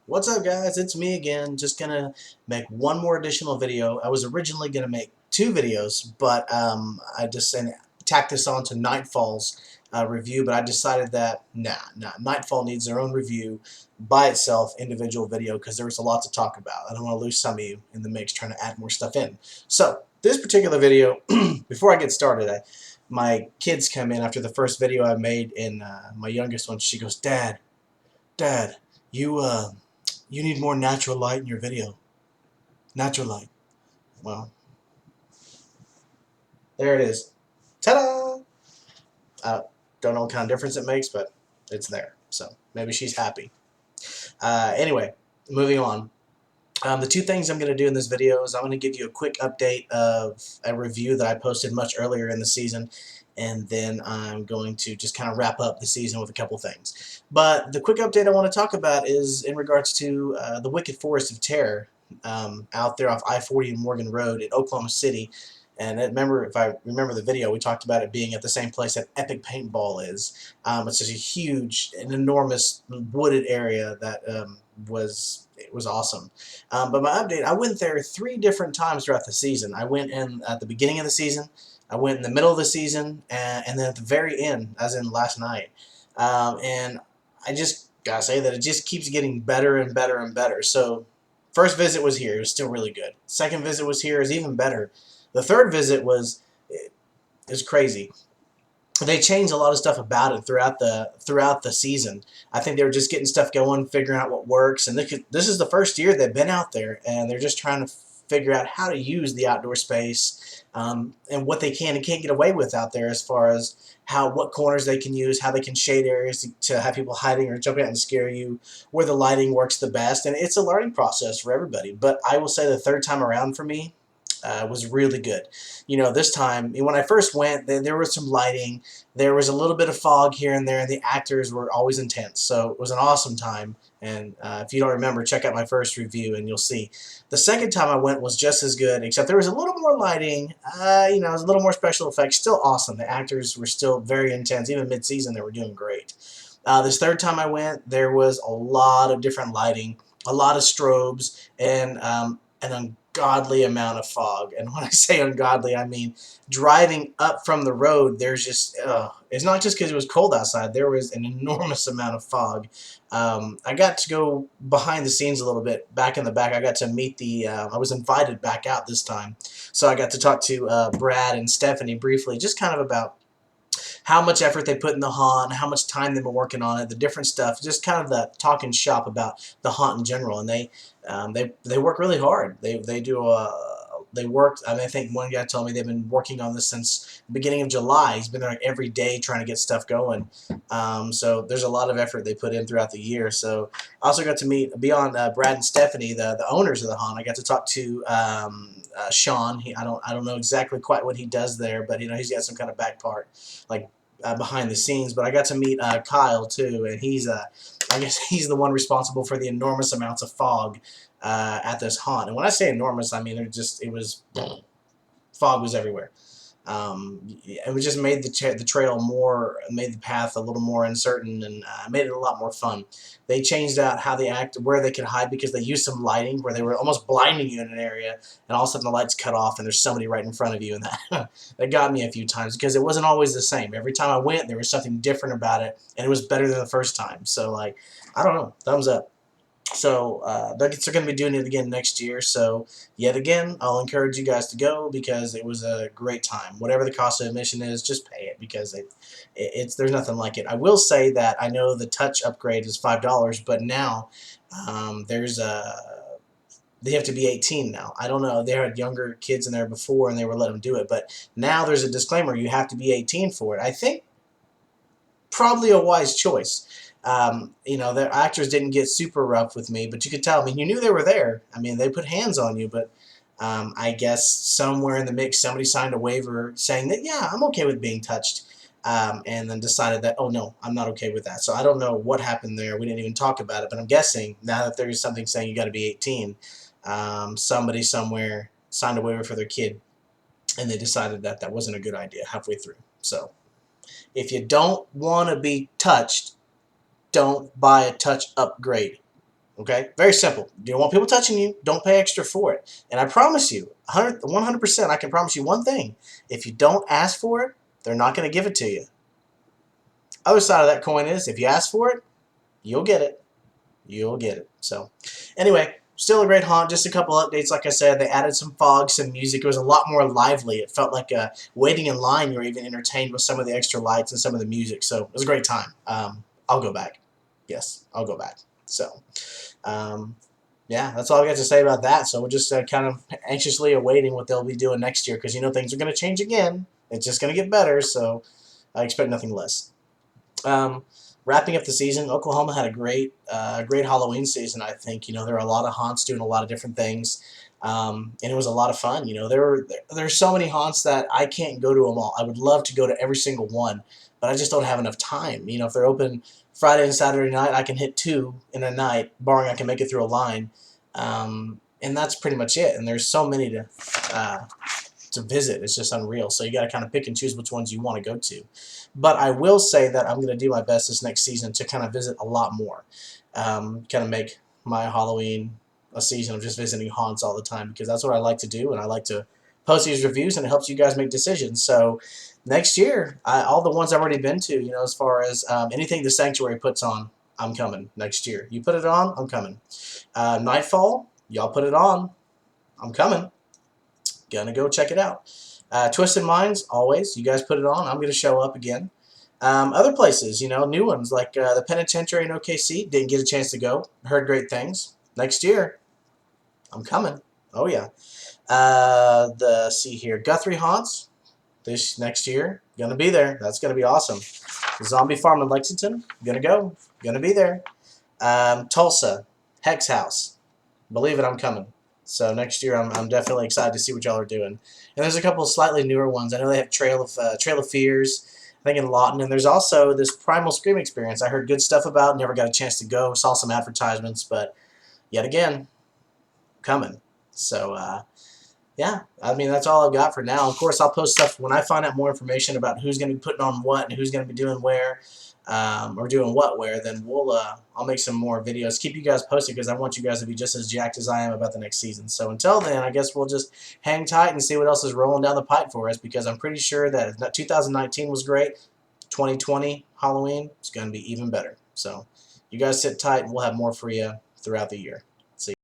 What's up, guys? It's me again. Just gonna make one more additional video. I was originally gonna make two videos, but I just tacked this on to Nightfall's review. But I decided that nah, Nightfall needs their own review by itself, individual video, because there was a lot to talk about. I don't want to lose some of you in the mix trying to add more stuff in. So this particular video, before I get started, my kids come in after the first video I made, and my youngest one, she goes, Dad, you you need more natural light in your video. Natural light. Well, there it is. Ta-da! I don't know what kind of difference it makes, but it's there. So maybe she's happy. Anyway, moving on. The two things I'm going to do in this video is I'm going to give you a quick update of a review that I posted much earlier in the season, and then I'm going to just kind of wrap up the season with a couple things. But the quick update I want to talk about is in regards to the Wicked Forest of Terror out there off I-40 and Morgan Road in Oklahoma City. And remember, if I remember the video, we talked about it being at the same place that Epic Paintball is. It's just a huge, an enormous wooded area that it was awesome. But my update, I went there 3 different times throughout the season. I went in at the beginning of the season, I went in the middle of the season, and then at the very end, as in last night. And I just gotta say that it just keeps getting better and better and better. So, first visit was here; it was still really good. Second visit was here; it was even better. The third visit it was crazy. They changed a lot of stuff about it throughout the season. I think they were just getting stuff going, figuring out what works, and this is the first year they've been out there, and they're just trying to figure out how to use the outdoor space and what they can and can't get away with out there, as far as what corners they can use, how they can shade areas to have people hiding or jumping out and scare you, where the lighting works the best, and it's a learning process for everybody. But I will say the third time around for me was really good. You know, this time, when I first went, there was some lighting, there was a little bit of fog here and there, and the actors were always intense. So it was an awesome time. And if you don't remember, check out my first review and you'll see. The second time I went was just as good, except there was a little more lighting, you know, it was a little more special effects. Still awesome. The actors were still very intense. Even mid-season, they were doing great. This third time I went, there was a lot of different lighting, a lot of strobes, and an ungodly amount of fog. And when I say ungodly, I mean driving up from the road, there's just, it's not just because it was cold outside, there was an enormous amount of fog. I got to go behind the scenes a little bit, back in the back. I got to meet I was invited back out this time. So I got to talk to Brad and Stephanie briefly, just kind of about how much effort they put in the haunt, how much time they've been working on it, the different stuff, just kind of the talking shop about the haunt in general. And they work really hard. They worked. I mean, I think one guy told me they've been working on this since the beginning of July. He's been there every day trying to get stuff going. So there's a lot of effort they put in throughout the year. So I also got to meet, beyond Brad and Stephanie, the owners of the haunt. I got to talk to Sean. I don't know exactly quite what he does there, but you know, he's got some kind of back part, like behind the scenes. But I got to meet Kyle too, and I guess he's the one responsible for the enormous amounts of fog at this haunt. And when I say enormous, I mean fog was everywhere. It just made the trail made the path a little more uncertain, and made it a lot more fun. They changed out how they act, where they could hide, because they used some lighting where they were almost blinding you in an area, and all of a sudden the lights cut off and there's somebody right in front of you, and that got me a few times, because it wasn't always the same. Every time I went, there was something different about it, and it was better than the first time. So, like, I don't know, thumbs up. So Nuggets are going to be doing it again next year. So yet again, I'll encourage you guys to go, because it was a great time. Whatever the cost of admission is, just pay it, because it's there's nothing like it. I will say that I know the touch upgrade is $5, but now there's a they have to be 18 now. I don't know. They had younger kids in there before and they were letting them do it, but now there's a disclaimer: you have to be 18 for it. I think probably a wise choice. You know, the actors didn't get super rough with me, but you could tell. I mean, you knew they were there. I mean, they put hands on you, but I guess somewhere in the mix, somebody signed a waiver saying that, yeah, I'm okay with being touched, and then decided that, oh no, I'm not okay with that. So I don't know what happened there. We didn't even talk about it, but I'm guessing now that there is something saying you got to be 18, somebody somewhere signed a waiver for their kid, and they decided that that wasn't a good idea halfway through. So if you don't want to be touched, don't buy a touch upgrade. Okay? Very simple. You don't want people touching you, don't pay extra for it. And I promise you, 100%, I can promise you one thing. If you don't ask for it, they're not going to give it to you. Other side of that coin is, if you ask for it, you'll get it. You'll get it. So, anyway, still a great haunt. Just a couple updates. Like I said, they added some fog, some music. It was a lot more lively. It felt like waiting in line. You were even entertained with some of the extra lights and some of the music. So, it was a great time. I'll go back. Yes, I'll go back. So, um, yeah, that's all I got to say about that. So, we're just kind of anxiously awaiting what they'll be doing next year because, things are going to change again. It's just going to get better. So, I expect nothing less. Wrapping up the season, Oklahoma had a great Halloween season. I think there were a lot of haunts doing a lot of different things, and it was a lot of fun. There's so many haunts that I can't go to them all. I would love to go to every single one, but I just don't have enough time. If they're open Friday and Saturday night, I can hit 2 in a night, barring I can make it through a line, and that's pretty much it. And there's so many to visit. It's just unreal. So you got to kind of pick and choose which ones you want to go to. But I will say that I'm going to do my best this next season to kind of visit a lot more. Kind of make my Halloween a season of just visiting haunts all the time because that's what I like to do, and I like to post these reviews, and it helps you guys make decisions. So next year, all the ones I've already been to, as far as anything the Sanctuary puts on, I'm coming next year. You put it on, I'm coming. Nightfall, y'all put it on, I'm coming. Gonna go check it out. Twisted Minds, always. You guys put it on, I'm going to show up again. Other places, new ones like the Penitentiary in OKC. Didn't get a chance to go. Heard great things. Next year, I'm coming. Oh, yeah. See here, Guthrie Haunts. This next year, going to be there. That's going to be awesome. Zombie Farm in Lexington, going to go. Going to be there. Tulsa, Hex House. Believe it, I'm coming. So next year, I'm definitely excited to see what y'all are doing. And there's a couple of slightly newer ones. I know they have Trail of Fears, I think in Lawton, and there's also this Primal Scream experience I heard good stuff about. Never got a chance to go. Saw some advertisements, but yet again, coming. So yeah, I mean that's all I've got for now. Of course, I'll post stuff when I find out more information about who's going to be putting on what and who's going to be doing where. Or doing what where, then I'll make some more videos. Keep you guys posted because I want you guys to be just as jacked as I am about the next season. So until then, I guess we'll just hang tight and see what else is rolling down the pipe for us because I'm pretty sure that if 2019 was great, 2020 Halloween is going to be even better. So you guys sit tight and we'll have more for you throughout the year.